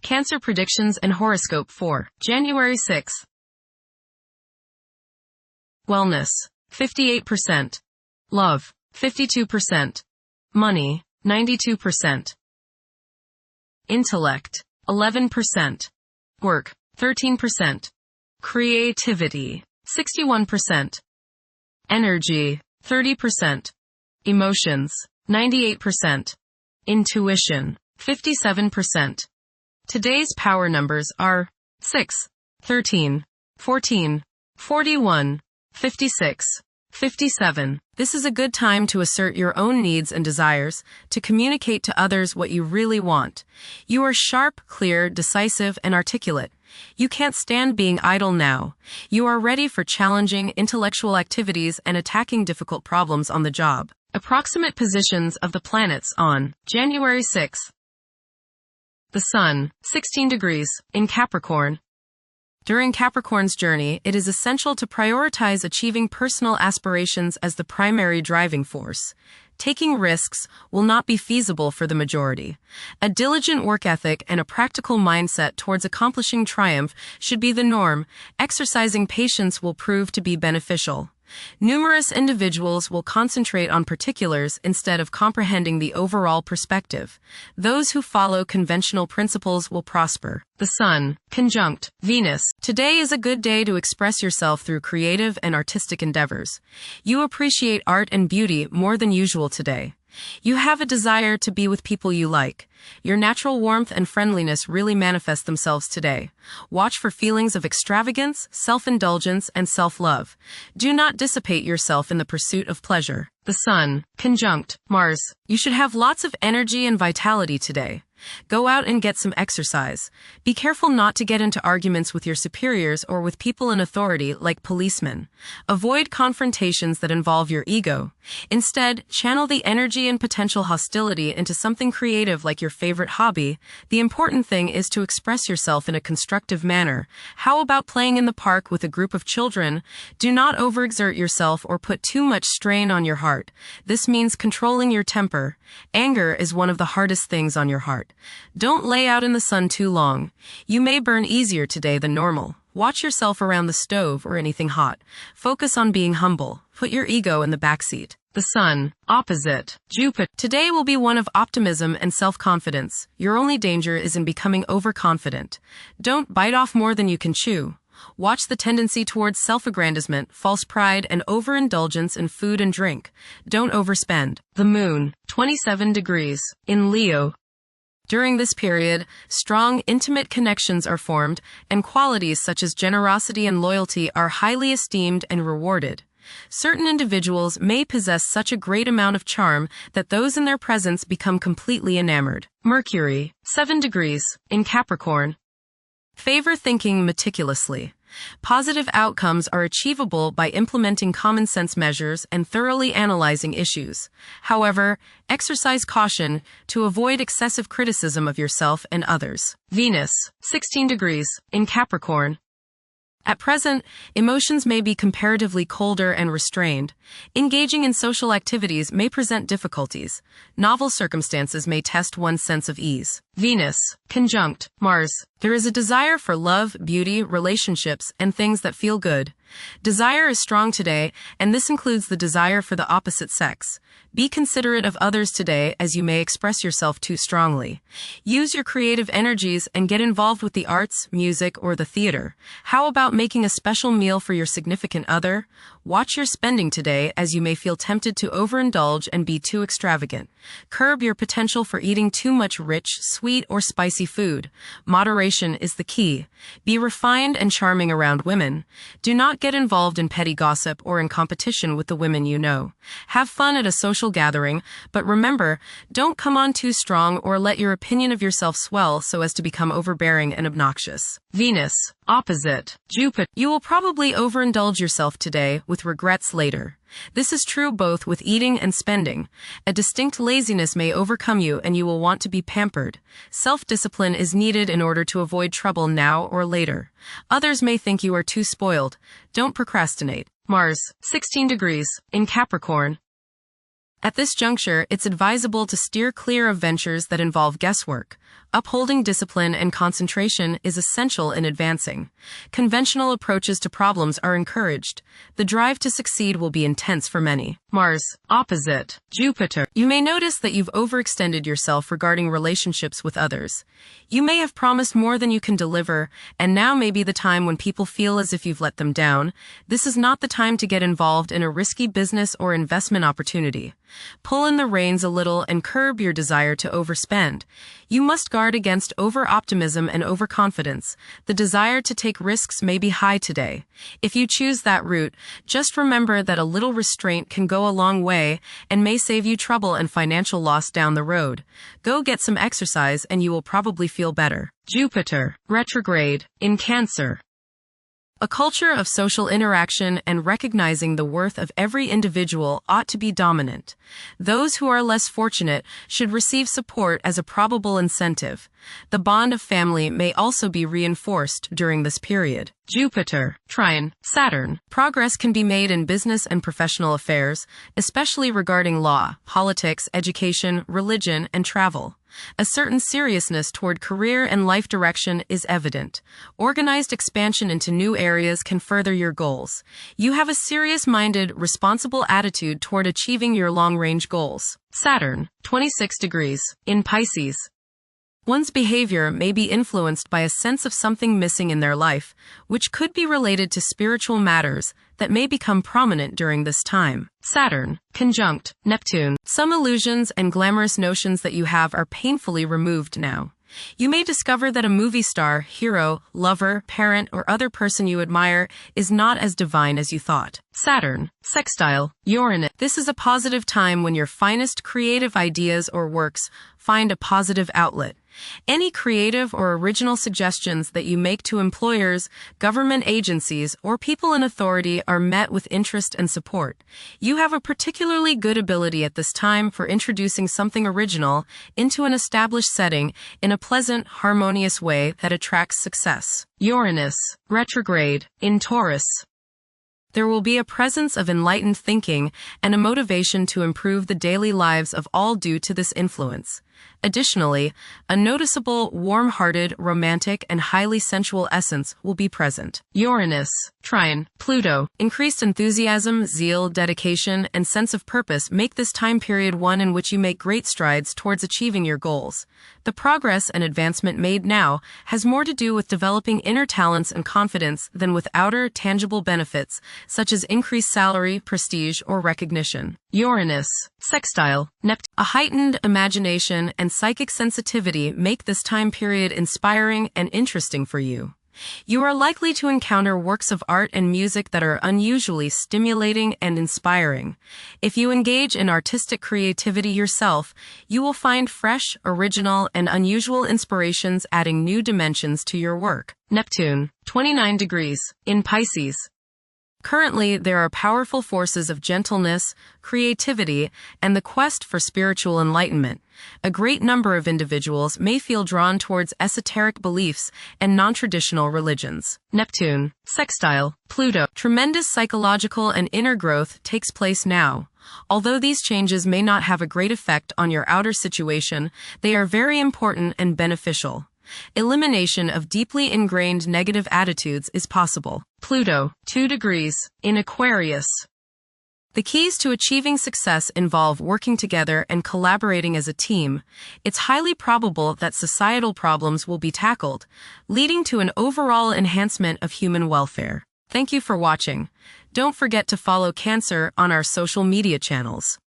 Cancer predictions and horoscope for January 6. Wellness, 58%. Love, 52%. Money, 92%. Intellect, 11%. Work, 13%. Creativity, 61%. Energy, 30%. Emotions, 98%. Intuition, 57%. Today's power numbers are 6, 13, 14, 41, 56, 57. This is a good time to assert your own needs and desires, to communicate to others what you really want. You are sharp, clear, decisive, and articulate. You can't stand being idle now. You are ready for challenging intellectual activities and attacking difficult problems on the job. Approximate positions of the planets on January 6. The Sun, 16 degrees, in Capricorn. During Capricorn's journey, it is essential to prioritize achieving personal aspirations as the primary driving force. Taking risks will not be feasible for the majority. A diligent work ethic and a practical mindset towards accomplishing triumph should be the norm. Exercising patience will prove to be beneficial. Numerous individuals will concentrate on particulars instead of comprehending the overall perspective. Those who follow conventional principles will prosper. The Sun, conjunct Venus. Today is a good day to express yourself through creative and artistic endeavors. You appreciate art and beauty more than usual today. You have a desire to be with people you like. Your natural warmth and friendliness really manifest themselves today. Watch for feelings of extravagance, self-indulgence, and self-love. Do not dissipate yourself in the pursuit of pleasure. The Sun, conjunct Mars. You should have lots of energy and vitality today. Go out and get some exercise. Be careful not to get into arguments with your superiors or with people in authority like policemen. Avoid confrontations that involve your ego. Instead, channel the energy and potential hostility into something creative like your favorite hobby. The important thing is to express yourself in a constructive manner. How about playing in the park with a group of children? Do not overexert yourself or put too much strain on your heart. This means controlling your temper. Anger is one of the hardest things on your heart. Don't lay out in the sun too long. You may burn easier today than normal. Watch yourself around the stove or anything hot. Focus on being humble. Put your ego in the backseat. The Sun, opposite Jupiter. Today will be one of optimism and self-confidence. Your only danger is in becoming overconfident. Don't bite off more than you can chew. Watch the tendency towards self-aggrandizement, false pride, and overindulgence in food and drink. Don't overspend. The Moon, 27 degrees, in Leo. During this period, strong, intimate connections are formed, and qualities such as generosity and loyalty are highly esteemed and rewarded. Certain individuals may possess such a great amount of charm that those in their presence become completely enamored. Mercury, 7 degrees, in Capricorn. Favor thinking meticulously. Positive outcomes are achievable by implementing common sense measures and thoroughly analyzing issues. However, exercise caution to avoid excessive criticism of yourself and others. Venus, 16 degrees, in Capricorn. At present, emotions may be comparatively colder and restrained. Engaging in social activities may present difficulties. Novel circumstances may test one's sense of ease. Venus, conjunct Mars. There is a desire for love, beauty, relationships, and things that feel good. Desire is strong today, and this includes the desire for the opposite sex. Be considerate of others today, as you may express yourself too strongly. Use your creative energies and get involved with the arts, music, or the theater. How about making a special meal for your significant other? Watch your spending today, as you may feel tempted to overindulge and be too extravagant. Curb your potential for eating too much rich, sweet, or spicy food. Moderation is the key. Be refined and charming around women. Do not get involved in petty gossip or in competition with the women you know. Have fun at a social gathering, but remember, don't come on too strong or let your opinion of yourself swell so as to become overbearing and obnoxious. Venus, opposite Jupiter. You will probably overindulge yourself today with regrets later. This is true both with eating and spending. A distinct laziness may overcome you and you will want to be pampered. Self-discipline is needed in order to avoid trouble now or later. Others may think you are too spoiled. Don't procrastinate. Mars, 16 degrees, in Capricorn. At this juncture, it's advisable to steer clear of ventures that involve guesswork. Upholding discipline and concentration is essential in advancing. Conventional approaches to problems are encouraged. The drive to succeed will be intense for many. Mars, opposite Jupiter. You may notice that you've overextended yourself regarding relationships with others. You may have promised more than you can deliver, and now may be the time when people feel as if you've let them down. This is not the time to get involved in a risky business or investment opportunity. Pull in the reins a little and curb your desire to overspend. You must guard against over-optimism and overconfidence. The desire to take risks may be high today. If you choose that route, just remember that a little restraint can go a long way and may save you trouble and financial loss down the road. Go get some exercise and you will probably feel better. Jupiter, retrograde, in Cancer. A culture of social interaction and recognizing the worth of every individual ought to be dominant. Those who are less fortunate should receive support as a probable incentive. The bond of family may also be reinforced during this period. Jupiter, trine, Saturn. Progress can be made in business and professional affairs, especially regarding law, politics, education, religion, and travel. A certain seriousness toward career and life direction is evident. Organized expansion into new areas can further your goals. You have a serious-minded, responsible attitude toward achieving your long-range goals. Saturn, 26 degrees, in Pisces. One's behavior may be influenced by a sense of something missing in their life, which could be related to spiritual matters that may become prominent during this time. Saturn, conjunct Neptune. Some illusions and glamorous notions that you have are painfully removed now. You may discover that a movie star, hero, lover, parent, or other person you admire is not as divine as you thought. Saturn, sextile Uranus. This is a positive time when your finest creative ideas or works find a positive outlet. Any creative or original suggestions that you make to employers, government agencies, or people in authority are met with interest and support. You have a particularly good ability at this time for introducing something original into an established setting in a pleasant, harmonious way that attracts success. Uranus, retrograde, in Taurus. There will be a presence of enlightened thinking and a motivation to improve the daily lives of all due to this influence. Additionally, a noticeable, warm-hearted, romantic, and highly sensual essence will be present. Uranus, trine, Pluto. Increased enthusiasm, zeal, dedication, and sense of purpose make this time period one in which you make great strides towards achieving your goals. The progress and advancement made now has more to do with developing inner talents and confidence than with outer, tangible benefits, such as increased salary, prestige, or recognition. Uranus, sextile Neptune. A heightened imagination and psychic sensitivity make this time period inspiring and interesting for you. You are likely to encounter works of art and music that are unusually stimulating and inspiring. If you engage in artistic creativity yourself, you will find fresh, original, and unusual inspirations adding new dimensions to your work. Neptune, 29 degrees, in Pisces. Currently, there are powerful forces of gentleness, creativity, and the quest for spiritual enlightenment. A great number of individuals may feel drawn towards esoteric beliefs and non-traditional religions. Neptune, sextile Pluto. Tremendous psychological and inner growth takes place now. Although these changes may not have a great effect on your outer situation, they are very important and beneficial. Elimination of deeply ingrained negative attitudes is possible. Pluto, 2 degrees, in Aquarius. The keys to achieving success involve working together and collaborating as a team. It's highly probable that societal problems will be tackled, leading to an overall enhancement of human welfare. Thank you for watching. Don't forget to follow Cancer on our social media channels.